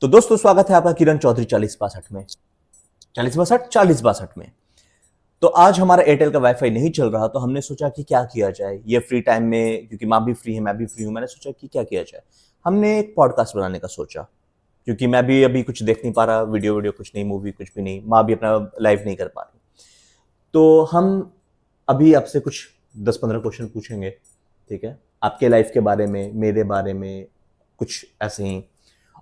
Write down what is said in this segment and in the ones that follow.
तो दोस्तों स्वागत है आपका किरण चौधरी 4062 में। 4062 में। तो आज हमारा एयरटेल का वाईफाई नहीं चल रहा, तो हमने सोचा कि क्या किया जाए ये फ्री टाइम में, क्योंकि माँ भी फ्री है मैं भी फ्री हूं। मैंने सोचा कि क्या किया जाए। हमने एक पॉडकास्ट बनाने का सोचा, क्योंकि मैं भी अभी कुछ देख नहीं पा रहा, वीडियो कुछ नहीं, मूवी कुछ भी नहीं, माँ भी अपना लाइव नहीं कर पा रही। तो हम अभी आपसे कुछ 10-15 क्वेश्चन पूछेंगे, ठीक है, आपके लाइफ के बारे में, मेरे बारे में, कुछ ऐसे ही।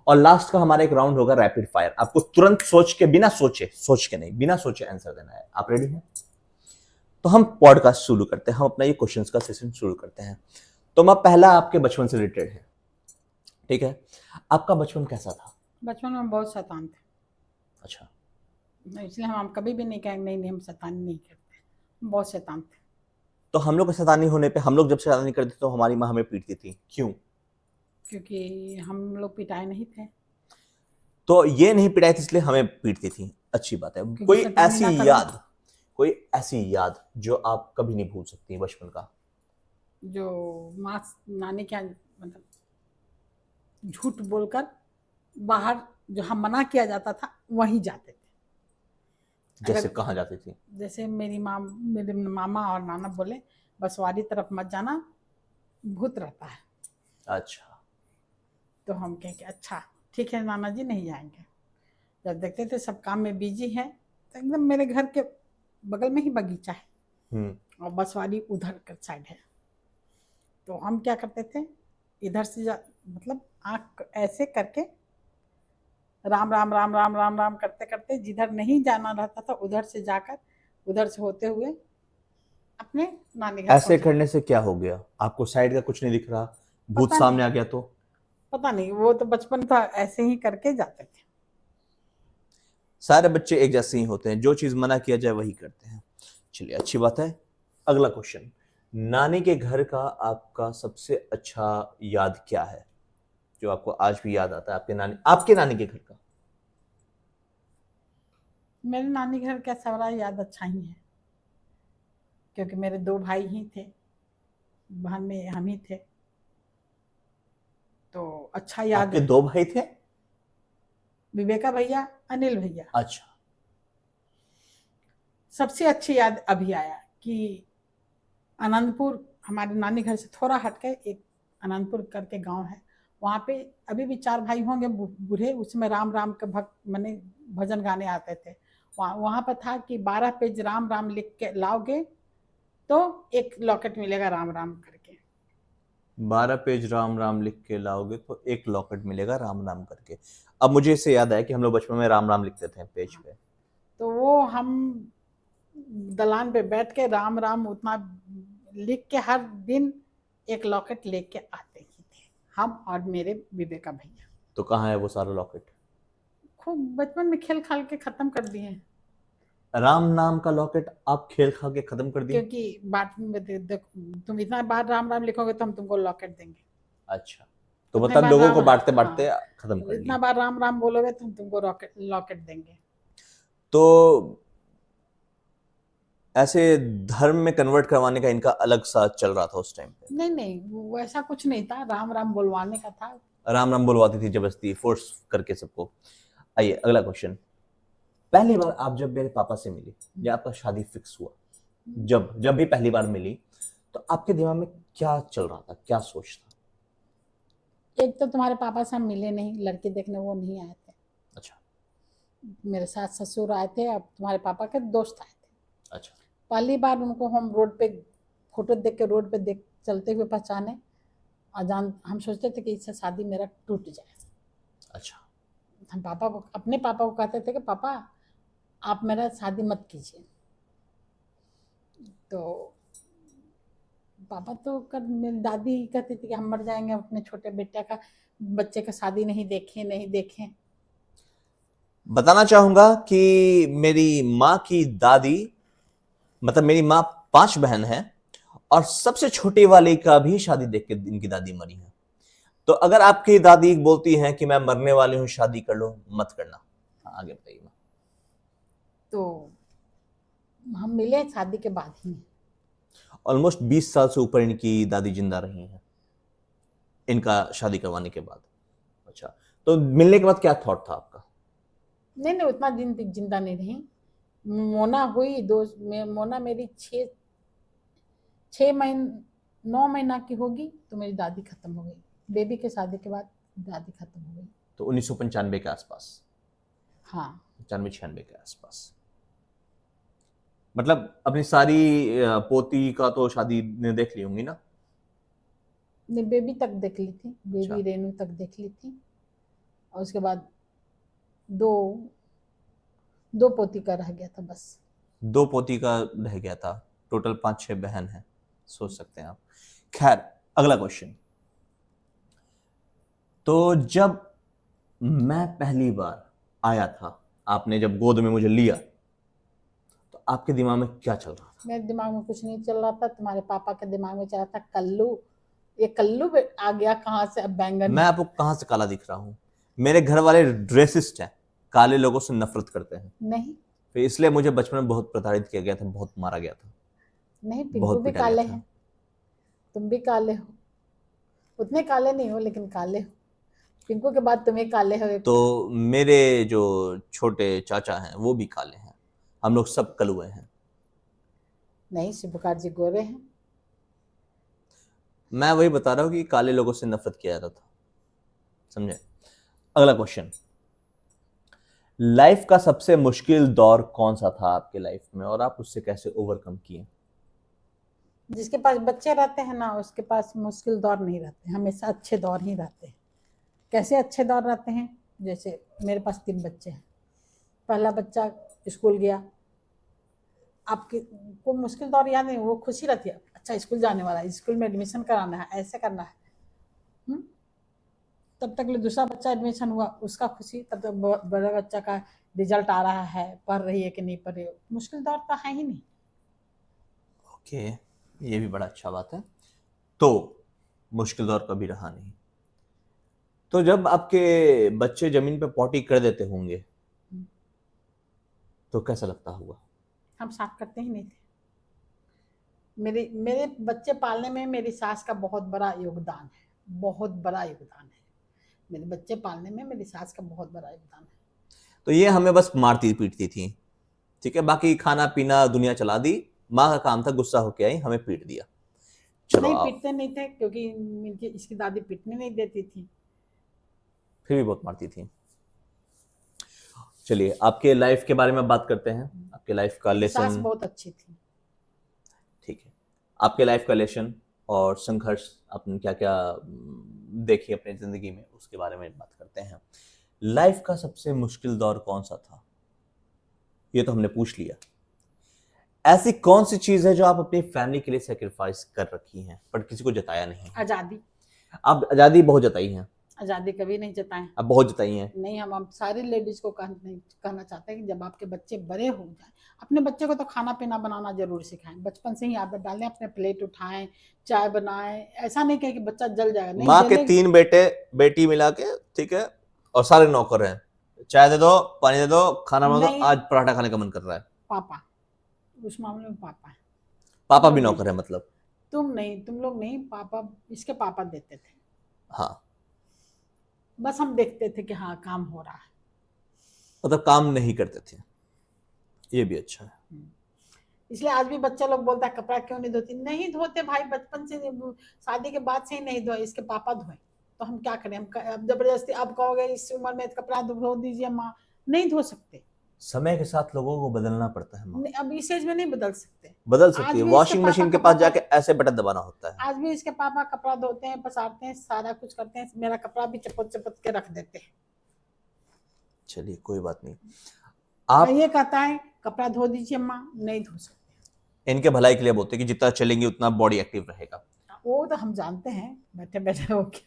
और लास्ट का हमारा एक राउंड होगा रैपिड फायर। आपको तुरंत सोच के, बिना सोचे आंसर देना है। आप रेडी हैं? तो हम पॉडकास्ट शुरू करते हैं, हम अपना ये क्वेश्चंस का सेशन शुरू करते हैं। तो मैं पहला आपके बचपन से रिलेटेड है, ठीक है। आपका बचपन कैसा था? बचपन में बहुत शैतान थे, अच्छा, इसलिए हम कभी भी नहीं कहेंगे नहीं हम शैतानी नहीं करते, हम बहुत शैतान थे। तो हम लोग का शैतानी होने पे, हम लोग जब शैतानी करते तो हमारी माँ हमें पीटती थी, क्यों? क्योंकि हम लोग पिटाए नहीं थे, तो ये नहीं पिटाई थी इसलिए हमें पीटती थी, अच्छी बात है। क्योंकि कोई शैतानी ऐसी ना करो। याद, कोई ऐसी याद जो आप कभी नहीं भूल सकती बचपन का? जो माँ नानी क्या मतलब झूठ बोलकर बाहर जो हम मना किया जाता था वहीं जाते थे। जैसे अगर कहाँ जाती थी? जैसे मेरे मामा और नाना बोले बसवाड़ी तरफ मत जाना, भूत रहता है। अच्छा, तो हम कहें कि अच्छा ठीक है नाना जी नहीं जाएंगे। जब देखते थे सब काम में बिजी है, तो एकदम मेरे घर के बगल में ही बगीचा है और बसवाड़ी उधर का साइड है। तो हम क्या करते थे, इधर से मतलब आँख ऐसे करके राम राम राम राम राम राम करते करते जिधर नहीं जाना रहता था उधर से जाकर, उधर से होते हुए अपने नानी घर ऐसे पहुंच करने जाते। से क्या हो गया? आपको साइड का कुछ नहीं दिख रहा, भूत पता सामने नहीं, आ गया तो? पता नहीं, वो तो बचपन था, ऐसे ही करके जाते थे। सारे बच्चे एक जैसे ही होते हैं, जो चीज मना किया जाए वही करते हैं। चलिए, अच्छी बात है। अगला क्वेश्चन, नानी के घर का आपका सबसे अच्छा याद क्या है, जो आपको आज भी याद आता है आपके नानी के घर का? मेरे नानी घर का सारा याद अच्छा ही है, क्योंकि मेरे 2 भाई ही थे, बहन में हम ही थे, तो अच्छा याद आपके है। 2 भाई थे? विवेका भैया, अनिल भैया। अच्छा। सबसे अच्छी याद अभी आया कि आनंदपुर, हमारे नानी घर से थोड़ा हटके एक आनंदपुर करके गांव है, वहाँ पे अभी भी 4 भाई होंगे बूढ़े, उसमें राम राम के भक्त मने भजन गाने आते थे। वहाँ पर था कि 12 पेज राम राम लिख के लाओगे तो एक लॉकेट मिलेगा राम राम करके। 12 पेज राम राम लिख के लाओगे तो एक लॉकेट मिलेगा राम राम करके। अब मुझे इससे याद आया कि हम लोग बचपन में राम राम लिखते थे पेज पे। तो वो हम दलान पे बैठ के राम राम उतना लिख के हर दिन एक लॉकेट लेके आते ही थे, हम और मेरे विवेका भैया। तो कहाँ है वो सारा लॉकेट? खूब बचपन में खेल खाल के खत्म कर दिए, राम नाम का लॉकेट आप खेल खा के खत्म कर दिए? क्योंकि बाट में तुम इतना बार राम राम लिखोगे तो हम तुमको लॉकेट देंगे। अच्छा, तो उतने मतलब बार लोगों राम, को बांटते हाँ, बांटते खत्म कर इतना लिए। बार राम राम बोलोगे तो हम तुमको रॉकेट लॉकेट देंगे। तो ऐसे धर्म में कन्वर्ट करवाने का इनका अलग सा चल रहा था उस टाइम पे? नहीं नहीं, वो ऐसा कुछ नहीं था, राम राम बोलवाने का था। राम राम बुलवाती थी जबरदस्ती, फोर्स करके सबको। आइए अगला क्वेश्चन। पहली बार आप जब मेरे पापा से मिली या आपका शादी फिक्स हुआ, जब जब भी पहली बार मिली, तो आपके दिमाग में क्या चल रहा था, क्या सोच था? एक तो तुम्हारे पापा से हम मिले नहीं, लड़की देखने वो नहीं आए थे। अच्छा। मेरे सास ससुर आए थे, अब तुम्हारे पापा के दोस्त आए थे। अच्छा। पहली बार उनको हम रोड पे फोटो देख के, रोड पे देख चलते हुए पहचाने, और हम सोचते थे कि इससे शादी मेरा टूट जाए। अच्छा। हम पापा को, अपने पापा को कहते थे कि पापा आप मेरा शादी मत कीजिए। तो पापा तो मेरी दादी कहती थी कि हम मर जाएंगे अपने छोटे बेटे का, बच्चे का शादी नहीं देखें नहीं देखें। बताना चाहूंगा कि मेरी माँ की दादी, मतलब मेरी माँ 5 बहन है, और सबसे छोटी वाली का भी शादी देख के इनकी दादी मरी है। तो अगर आपकी दादी बोलती हैं कि मैं मरने वाली हूं, शादी कर लो, मत करना। आगे बताइए। तो हम मिले शादी के बाद ही। ऑलमोस्ट 20 साल से ऊपर इनकी दादी जिंदा रही हैं इनका शादी करवाने के बाद। अच्छा, तो मिलने के बाद क्या थॉट था आपका? नहीं नहीं, उतना दिन तक जिंदा नहीं रही। मोना हुई मोना मेरी 6 महीने 9 महीना की होगी तो मेरी दादी खत्म हो गई। बेबी के शादी के बाद दादी खत्म हो गई। तो 1995 के आसपास, हाँ 95-96 के आसपास। मतलब अपनी सारी पोती का तो शादी ने देख ली होंगी ना? ने बेबी तक देख ली थी, अच्छा। बेबी रेनू तक देख ली थी। और उसके बाद दो दो पोती का रह गया था बस। 2 पोती का रह गया था, टोटल 5-6 बहन है, सोच सकते हैं आप। खैर, अगला क्वेश्चन। तो जब मैं पहली बार आया था, आपने जब गोद में मुझे लिया, तो आपके दिमाग में क्या चल रहा था? मेरे दिमाग में कुछ नहीं चल रहा था, तुम्हारे पापा के दिमाग में चल रहा था कल्लू, ये कल्लू आ गया कहाँ से अब बैंगन। मैं आपको कहां से काला दिख रहा हूं? मेरे घर वाले ड्रेसिस्ट हैं, काले लोगों से नफरत करते हैं। नहीं फिर इसलिए मुझे बचपन में बहुत प्रताड़ित किया गया था, बहुत मारा गया था, नहीं, पिंकू बहुत भी पिटा गया काले था। हैं, तुम भी काले हो। उतने काले नहीं हो लेकिन काले हो। पिंकू के बाद तुम्हें काले हो एक। तो मेरे जो छोटे चाचा हैं वो भी काले हैं, हम लोग सब कलुए हैं। नहीं, शिवकार जी गोरे हैं। मैं वही बता रहा हूँ कि काले लोगों से नफरत किया जाता था, समझे? अगला क्वेश्चन। लाइफ का सबसे मुश्किल दौर कौन सा था आपके लाइफ में और आप उससे कैसे ओवरकम किए? जिसके पास बच्चे रहते हैं ना उसके पास मुश्किल दौर नहीं रहते, हमेशा अच्छे दौर ही रहते हैं। कैसे अच्छे दौर रहते हैं? जैसे मेरे पास 3 बच्चे हैं। पहला बच्चा स्कूल गया, आपकी को मुश्किल दौर याद नहीं, वो खुशी रहती है, अच्छा स्कूल जाने वाला है, स्कूल में एडमिशन कराना है, ऐसे करना है। तब तक ले दूसरा बच्चा एडमिशन हुआ, उसका खुशी, तब तक बड़ा बच्चा का रिजल्ट आ रहा है, पढ़ रही है कि नहीं पढ़ रही है। मुश्किल दौर तो है ही नहीं। ओके, ये भी बड़ा अच्छा बात है। तो मुश्किल दौर कभी रहा नहीं। तो जब आपके बच्चे जमीन पे पॉटी कर देते होंगे तो कैसा लगता होगा? हम साफ करते ही नहीं थे। मेरे मेरे बच्चे पालने में मेरी सास का बहुत बड़ा योगदान है, बहुत बड़ा योगदान है। मेरे बच्चे पालने में मेरी सास का बहुत बड़ा योगदान है। तो ये हमें बस मारती पीटती थी, ठीक है, बाकी खाना पीना दुनिया चला दी। माँ का काम था, गुस्सा होके आई, हमें पीट दिया। चलो नहीं आप पीटते नहीं थे क्योंकि इसकी दादी पीटने नहीं देती थी। फिर भी बहुत मारती थी। चलिए आपके लाइफ के बारे में बात करते हैं, आपके लाइफ का मेरी सास लेसन। बहुत अच्छी थी। ठीक है, आपके लाइफ का लेसन और संघर्ष आपने क्या क्या देखी अपनी जिंदगी में, उसके बारे में बात करते हैं। लाइफ का सबसे मुश्किल दौर कौन सा था, ये तो हमने पूछ लिया। ऐसी कौन सी चीज है जो आप अपनी फैमिली के लिए सेक्रीफाइस कर रखी हैं पर किसी को जताया नहीं? आज़ादी। आप आजादी बहुत जताई हैं। आज़ादी कभी नहीं जताएं। आप बहुत जताई हैं। नहीं, हम सारी लेडीज को कहना चाहते हैं कि जब आपके बच्चे बड़े हो जाएं, अपने बच्चे को तो खाना पीना बनाना जरूर सिखाएं, बचपन से ही आदत डालें, अपने प्लेट उठाएं, चाय बनाएं। ऐसा नहीं कहे कि बच्चा जल जाएगा, नहीं माँ के जले। 3 बेटे बेटी मिला के, ठीक है, और सारे नौकर हैं। चाय दे दो, पानी दे दो, खाना बना दो, नहीं, आज पराठा खाने का मन कर रहा है। पापा, उस मामले में पापा है। तुम पापा लोग भी नहीं, नौकर है मतलब? तुम लोग नहीं, पापा, इसके पापा देते थे। हाँ, बस हम देखते थे कि हाँ काम हो रहा है। मतलब काम नहीं करते थे, ये भी अच्छा है। इसलिए आज भी बच्चे लोग बोलता है कपड़ा क्यों नहीं धोती, नहीं धोते भाई, बचपन से शादी के बाद से ही नहीं धोए, इसके पापा धोए। तो हम क्या करें, अब जबरदस्ती अब कहोगे इस उम्र में कपड़ा धो दीजिए माँ, नहीं धो सकते। समय के साथ लोगों को बदलना पड़ता है माँ। अब इस एज में नहीं बदल सकते। बदल सकती आज है, भी इसके वॉशिंग पापा मशीन के कपड़ा पास जाके ऐसे बटन दबाना होता है। आज भी इसके पापा कपड़ा धोते हैं, पसारते हैं, सारा कुछ करते हैं, मेरा कपड़ा भी चपत चपत के रख देते हैं। चलिए कोई बात नहीं। और आप ये कहता है कपड़ा धो दीजिए माँ, नहीं धो सकते। इनके भलाई के लिए बोलते हैं कि जितना चलेंगे उतना बॉडी एक्टिव रहेगा। वो तो हम जानते हैं, बैठे बैठे हो के।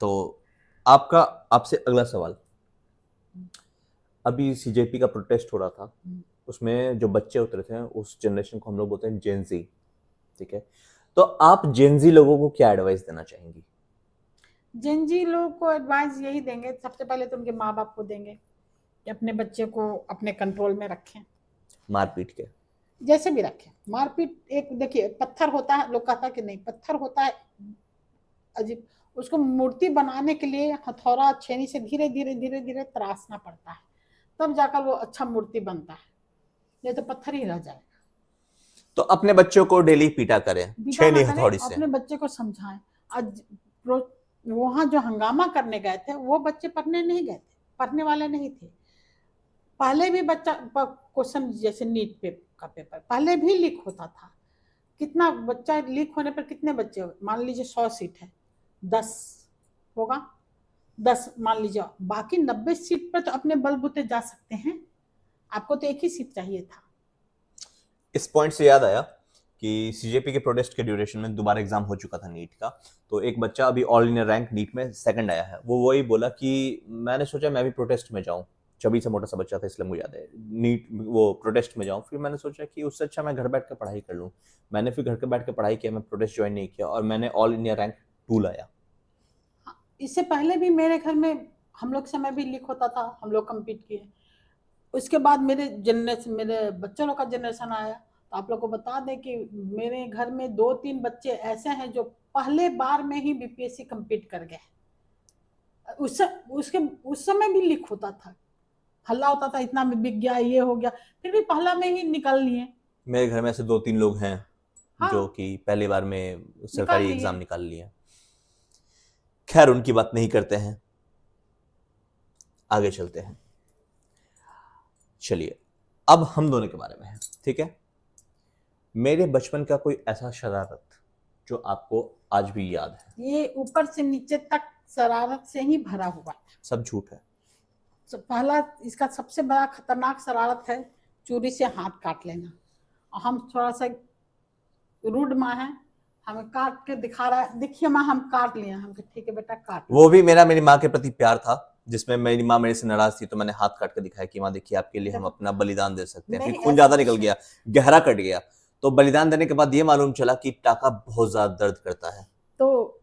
तो आपका आपसे अगला सवाल, अभी सीजेपी का प्रोटेस्ट हो रहा था, उसमें जो बच्चे उतरे थे उस जनरेशन को हम लोग बोलते हैं जेनजी, ठीक है, तो आप जेनजी लोगों को क्या एडवाइस देना चाहेंगी? जिन लोग को एडवाइस यही देंगे, सबसे पहले तो उनके माँ बाप को देंगे कि अपने बच्चे को अपने कंट्रोल में रखें, मारपीट के? जैसे भी रखें। मारपीट एक देखिए, पत्थर होता है, लोग कहता है कि नहीं, पत्थर होता है अजीब, उसको मूर्ति बनाने के लिए हथौड़ा छेनी से धीरे धीरे धीरे धीरे तराशना पड़ता है, तब जाकर वो अच्छा मूर्ति बनता है, नहीं तो पत्थर ही रह जाएगा। तो अपने बच्चों को डेली पीटा करें बीटा ना छेनी करें, हथौड़ी से। अपने बच्चे को समझाएं। आज वहां जो हंगामा करने गए थे वो बच्चे पढ़ने नहीं गए थे, पढ़ने वाले नहीं थे। पहले भी बच्चा क्वेश्चन जैसे नीट का पेपर पहले भी लीक होता था। कितना बच्चा लीक होने पर कितने बच्चे, मान लीजिए 100 सीट है, 10 होगा, 10 मान लीजिए, बाकी 90 सीट पर तो अपने बलबूते जा सकते हैं। आपको तो एक ही सीट चाहिए था। इस पॉइंट से याद आया कि सीजेपी के प्रोटेस्ट के ड्यूरेशन में दोबारा एग्जाम हो चुका था नीट का, तो एक बच्चा अभी ऑल इंडिया रैंक नीट में सेकंड आया है। वो वही बोला कि मैंने सोचा मैं भी प्रोटेस्ट में जाऊं, छवि से मोटा सा बच्चा था इसलिए मुझे याद है, नीट वो प्रोटेस्ट में जाऊं। फिर मैंने सोचा कि उससे अच्छा मैं घर बैठ कर पढ़ाई कर लूं। मैंने फिर घर के बैठ कर पढ़ाई किया, मैं प्रोटेस्ट ज्वाइन नहीं किया और मैंने ऑल इंडिया रैंक 2 लाया। इससे पहले भी मेरे घर में हम लोग समय भी लीक होता था, हम लोग कम्पीट किए। उसके बाद मेरे जनरेशन, मेरे बच्चों लोग का जनरेशन आया, तो आप लोग को बता दें कि मेरे घर में 2-3 बच्चे ऐसे हैं जो पहले बार में ही बीपीएससी कम्पीट कर गए। उस समय भी लीक होता था, हल्ला होता था, इतना में बिक गया, ये हो गया, फिर भी पहला में ही निकल लिए। मेरे घर में ऐसे 2-3 लोग हैं हाँ, जो कि पहली बार में निकाल सरकारी लिए। एग्जाम निकाल लिए। खैर उनकी बात नहीं करते हैं, आगे चलते हैं। चलिए अब हम दोनों के बारे में है, ठीक है। मेरे बचपन का कोई ऐसा शरारत जो आपको आज भी याद है? ये ऊपर से नीचे तक शरारत से ही भरा हुआ है, सब झूठ है। पहला इसका सबसे बड़ा खतरनाक शरारत है चूड़ी से हाथ काट लेना। और हम थोड़ा सा रूड माँ है, हमें काट के दिखा रहा है, देखिए माँ हम काट लिए, हम ठीक है बेटा काट। वो भी मेरा मेरी माँ के प्रति प्यार था, जिसमें मेरी माँ मेरे से नाराज थी तो मैंने हाथ काट के दिखाया कि माँ देखिए आपके लिए हम अपना बलिदान दे सकते हैं। फिर खून ज्यादा निकल गया, गहरा कट गया, तो बलिदान देने के बाद ये मालूम चला कि टाका बहुत ज्यादा दर्द करता है। तो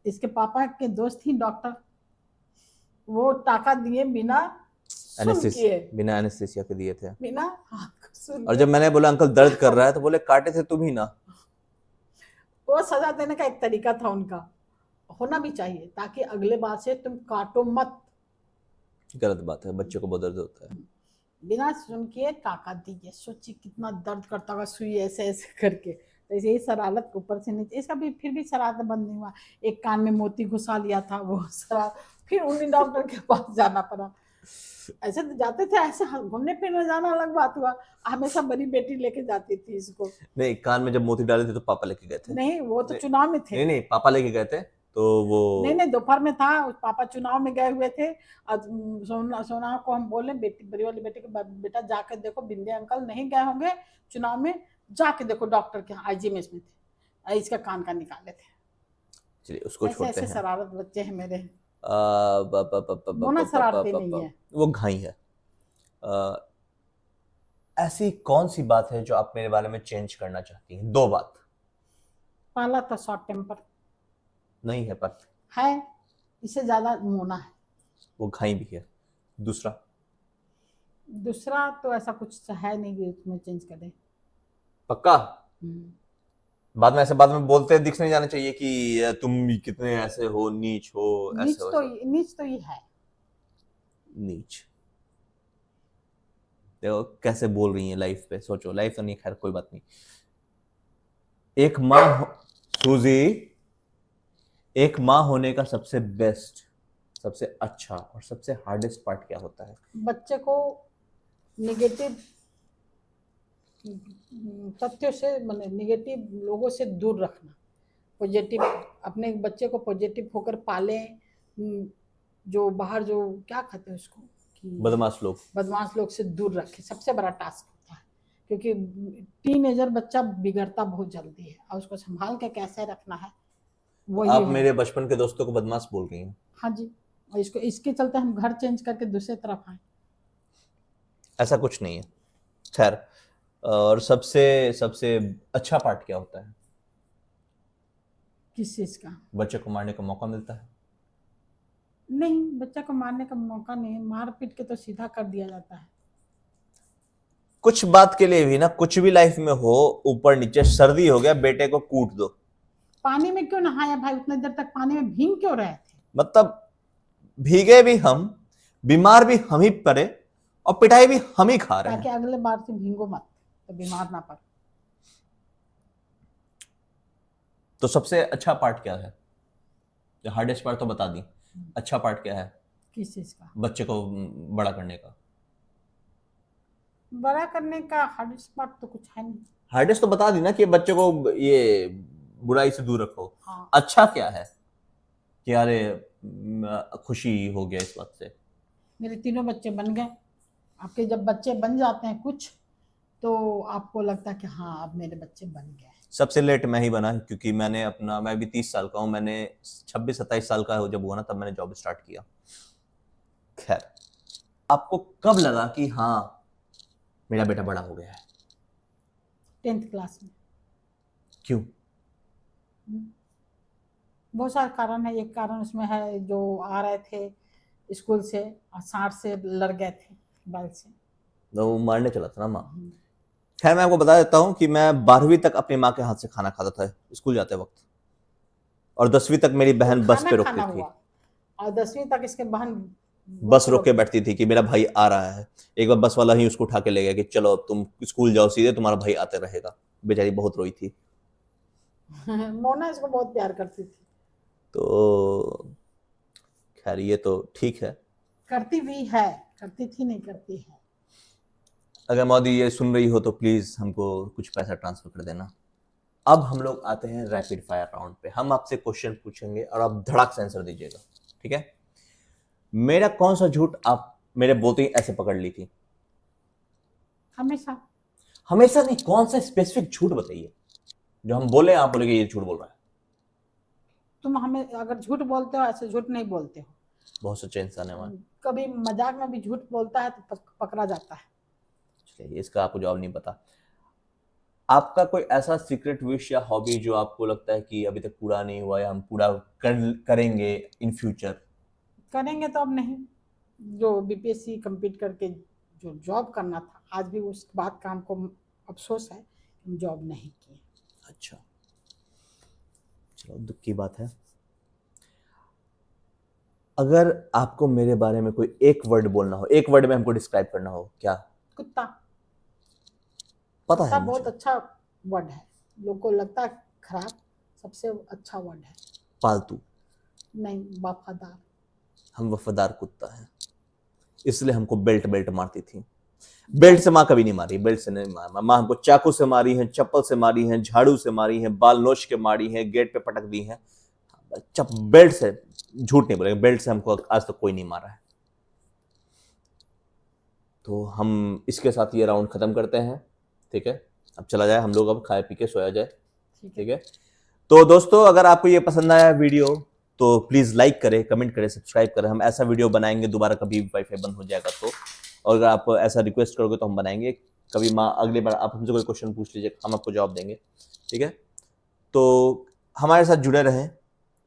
इसके पापा के दोस्त ही डॉक्टर, वो टाका दिए बिना बिना एनेस्थेसिया के दिए थे, बिना हाथ सुन। और जब मैंने बोला अंकल दर्द कर रहा है तो बोले काटे थे तुम ही ना। वो सजा देने का एक तरीका था उनका, होना भी चाहिए, ताकि अगले बार से तुम काटो मत। गलत बात है, बच्चे को बहुत दर्द होता है। बिना सुन के टाका दीजिए, सोचिए कितना दर्द करता होगा सुई ऐसे ऐसे करके। तो ऐसे ही शरारत ऊपर से नीचे, इसका भी फिर भी शरारत बंद नहीं हुआ। एक कान में मोती घुसा लिया था वो शरारत, फिर उन्हीं डॉक्टर के पास जाना पड़ा। ऐसे तो जाते थे, ऐसे घूमने फिरने जाना अलग बात हुआ, हमेशा बड़ी बेटी लेके जाती थी इसको। नहीं, कान में जब मोती डाले थे तो पापा लेके गए थे। नहीं वो तो चुनाव में थे। नहीं पापा लेके गए थे, तो वो नहीं दोपहर में था, पापा चुनाव में गए हुए थे। और सोना को हम बोले बेटी, बड़ी वाली बेटी को, बेटा जाके देखो बिंदे अंकल नहीं गए होंगे चुनाव में, जाके देखो डॉक्टर के यहाँ IGMS में थे, इसका कान का निकाले थे। चलिए उसको छोड़ते हैं। शरारत बच्चे हैं मेरे, शरारती नहीं है, वो घाई है। ऐसी कौन सी बात है जो आप मेरे बारे में चेंज करना चाहती हैं? 2 बात। पहला तो शॉर्ट टेम्पर नहीं है, पर है, इससे ज्यादा मोना है। वो घाई भी है। दूसरा तो ऐसा कुछ है नहीं कि उसमें चेंज करें। पक्का? बाद में ऐसे बाद में बोलते दिख नहीं जाना चाहिए कि तुम कितने ऐसे हो, नीच हो, नीच तो ये है। नीच देखो कैसे बोल रही है लाइफ पे, सोचो। लाइफ तो नहीं, खैर कोई बात नहीं। एक माँ सूजी, एक माँ होने का सबसे बेस्ट, सबसे अच्छा और सबसे हार्डेस्ट पार्ट क्या होता है? बच्चे को निगेटिव तथ्यों से, मतलब निगेटिव लोगों से दूर रखना, पॉजिटिव, अपने बच्चे को पॉजिटिव होकर पालें। जो बाहर जो क्या कहते हैं उसको, बदमाश लोग से दूर रखें, सबसे बड़ा टास्क होता है। क्योंकि टीनेजर बच्चा बिगड़ता बहुत जल्दी है, और उसको संभाल के कैसे रखना है वही आप है। मेरे बचपन के दोस्तों को बदमाश बोल रही हैं? हाँ जी, और इसके चलते हम घर चेंज करके दूसरे तरफ आए। ऐसा कुछ नहीं है। खैर, और सबसे अच्छा पार्ट क्या होता है? किस चीज का? बच्चे को मारने का मौका मिलता है? नहीं, बच्चा को मारने का मौका नहीं, मार पीट के तो सीधा कर दिया जाता है। कुछ बात के लिए भी ना, कुछ भी लाइफ में हो, ऊपर नीचे, सर्दी हो गया बेटे को कूट दो, पानी में क्यों नहाया भाई, उतने देर तक पानी में भीग क्यों रहे थे? मतलब भीगे भी हम, बीमार भी हम ही पड़े और पिटाई भी हम ही खा रहे ताकि हैं। अगले बार से भीगो मत, तो बीमार ना पड़। तो सबसे अच्छा पार्ट क्या है? हार्डेस्ट पार्ट तो बता दी, अच्छा पार्ट क्या है? किस चीज का? बच्चे को बड़ा करने का। बड़ा करने का हार्डेस्ट पार्ट तो कुछ है नहीं। हार्डेस्ट तो बता दी ना कि बच्चे को ये बुराई से दूर रखो। हाँ। अच्छा क्या है कि अरे खुशी हो गया इस बात से। मेरे तीनों बच्चे बन गए। आपके जब बच्चे बन जाते हैं कुछ, तो आपको लगता है कि हाँ अब मेरे बच्चे बन गए। सबसे लेट मैं ही बना, क्योंकि मैं भी 30 साल का हूं, मैंने 26-27 साल का जब हुआ ना तब मैंने जॉब स्टार्ट किया। खैर, आपको कब लगा कि हाँ मेरा बेटा बड़ा हो गया है? 10th क्लास में। क्यों? बहुत सारे कारण है। एक कारण उसमें है, जो आ रहे थे स्कूल से और सांड से लड़ गए थे बैल से। तो वो मारने चला था ना माँ। खैर, मैं आपको बता देता हूँ कि मैं 12वीं तक अपनी माँ के हाथ से खाना खाता था स्कूल जाते वक्त, और 10वीं तक मेरी बहन तो बस खाना पे रोकती खाना थी। हुआ, और 10वीं तक इसके बहन बस रोक के बैठती थी कि मेरा भाई आ रहा है। एक बार बस वाला ही उसको उठा के ले गया कि चलो अब तुम स्कूल जाओ सीधे, तुम्हारा भाई आते रहेगा। बेचारी बहुत रोई थी। मोना इसको बहुत प्यार करती थी। तो खैर ये तो ठीक है। करती भी है, करती थी नहीं करती है। अगर मोदी ये सुन रही हो तो प्लीज हमको कुछ पैसा ट्रांसफर कर देना। अब हम लोग आते हैं रैपिड फायर राउंड पे। हम आपसे क्वेश्चन पूछेंगे और आप धड़ाक से आंसर दीजिएगा, ठीक है? मेरा कौन सा झूठ आप मेरे बोलते ही ऐसे पकड़ ली थी? हमेशा। हमेशा नहीं, कौन सा स्पेसिफिक झूठ बताइए जो हम बोले आप बोलेगे ये झूठ बोल रहा है। तुम हमें अगर झूठ बोलते हो, ऐसे झूठ नहीं बोलते हो। बहुत सच्चे इंसान है हमारे। कभी मजाक में भी झूठ बोलता है तो पकड़ा जाता है। चलिए, इसका आपको जवाब नहीं पता। आपका कोई ऐसा सीक्रेट विश या हॉबी जो आपको लगता है कि अभी तक पूरा नहीं हुआ या हम पूरा करेंगे इन फ्यूचर? करेंगे तो अब नहीं। जो बीपीएससी कंप्लीट करके जो जॉब करना था, आज भी उस बात का हमको अफसोस है कि हम जॉब नहीं किए। अच्छा, चलो दुख की बात है। अगर आपको मेरे बारे में कोई एक वर्ड बोलना हो, एक वर्ड में हमको डिस्क्राइब करना हो, क्या? कुत्ता। पता कुत्ता है बहुत मुझे। अच्छा वर्ड है। लोग को लगता है खराब, सबसे अच्छा वर्ड है। पालतू। नहीं, वफादार। हम वफादार कुत्ता है, इसलिए हमको बेल्ट बेल्ट मारती थी। बेल्ट से माँ कभी नहीं मारी, बेल्ट से नहीं मारा। माँ हमको चाकू से मारी है, चप्पल से मारी है, झाड़ू से मारी है, बाल नोच के मारी है, गेट पे पटक दी है। बेल्ट से, झूठ नहीं बोलेंगे, बेल्ट से हमको आज तक कोई नहीं मारा है। तो हम इसके साथ ये राउंड खत्म करते हैं, ठीक है? अब चला जाए हम लोग, अब खाए पी के सोया जाए, ठीक है? तो दोस्तों, अगर आपको ये पसंद आया वीडियो तो प्लीज लाइक करें, कमेंट करें, सब्सक्राइब करें। हम ऐसा वीडियो बनाएंगे दोबारा, कभी वाईफाई बंद हो जाएगा तो, और अगर आप ऐसा रिक्वेस्ट करोगे तो हम बनाएंगे। कभी माँ अगली बार आप हमसे कोई क्वेश्चन पूछ लीजिए, हम आपको जवाब देंगे, ठीक है? तो हमारे साथ जुड़े रहें,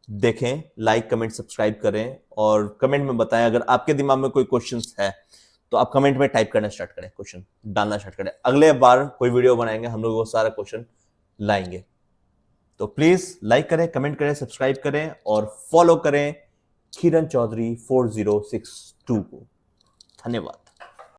देखें, लाइक कमेंट सब्सक्राइब करें, और कमेंट में बताएं अगर आपके दिमाग में कोई क्वेश्चन है तो आप कमेंट में टाइप करना स्टार्ट करें, क्वेश्चन डालना स्टार्ट करें। अगले बार कोई वीडियो बनाएंगे हम लोग वो सारा क्वेश्चन लाएंगे। तो प्लीज लाइक करें, कमेंट करें, सब्सक्राइब करें और फॉलो करें किरण चौधरी 4062 को। धन्यवाद।